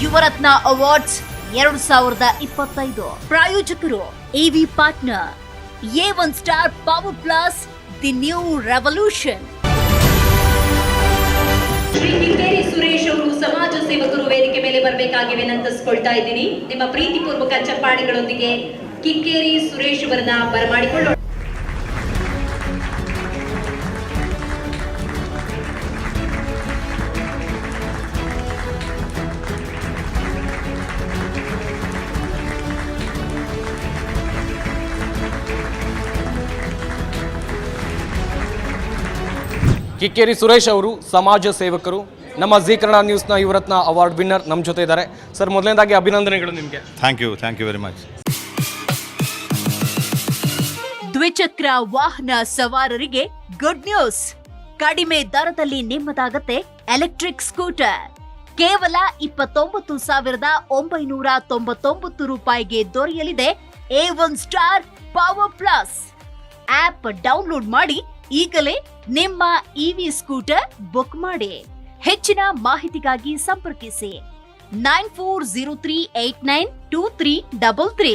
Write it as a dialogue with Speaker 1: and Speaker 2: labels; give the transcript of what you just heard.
Speaker 1: Yuvarathna awards 2025 ಪ್ರಾಯೋಜಕರು ಎವಿ partner A1 star power plus the new revolution.
Speaker 2: Shri Kikkeri Suresh ಅವರು ಸಮಾಜ ಸೇವಕರು ವೇದಿಕೆ ಮೇಲೆ ಬರಬೇಕಾಗಿ ವಿನಂತಿಸಿಕೊಳ್ತಾ ಇದ್ದೀನಿ. ನಿಮ್ಮ ಪ್ರೀತಿಪೂರ್ವಕ ಚಪ್ಪಾಳೆಗಳೊಂದಿಗೆ ಕಿಕ್ಕೇರಿ ಸುರೇಶ್ ಅವರನ್ನ ಬರಮಾಡಿಕೊಳ್ಳೋಣ.
Speaker 3: ಕಿಕ್ಕೇರಿ ಸುರೇಶ್ ಅವರು ಸಮಾಜ ಸೇವಕರು, ನಮ್ಮ ಜಿ ಕನ್ನಡ ನ್ಯೂಸ್ನ ಯುವರತ್ನ ಅವಾರ್ಡ್ ವಿನ್ನರ್ ನಮ್ಮ ಜೊತೆ ಇದ್ದಾರೆ. ಸರ್, ಮೊದಲನೇದಾಗಿ ಅಭಿನಂದನೆಗಳು ನಿಮಗೆ.
Speaker 4: Thank you very much.
Speaker 1: ದ್ವಿಚಕ್ರ ವಾಹನ ಸವಾರರಿಗೆ ಗುಡ್ ನ್ಯೂಸ್. ಕಡಿಮೆ ದರದಲ್ಲಿ ನಿಮ್ಮದಾಗತ್ತೆ ಎಲೆಕ್ಟ್ರಿಕ್ ಸ್ಕೂಟರ್. ಕೇವಲ 29,999 ರೂಪಾಯಿಗೆ ದೊರೆಯಲಿದೆ A1 star power plus. App download ಮಾಡಿ ಈಗಲೇ ನಿಮ್ಮ ಇವಿ ಸ್ಕೂಟರ್ ಬುಕ್ ಮಾಡಿ. ಹೆಚ್ಚಿನ ಮಾಹಿತಿಗಾಗಿ ಸಂಪರ್ಕಿಸಿ 9403892333.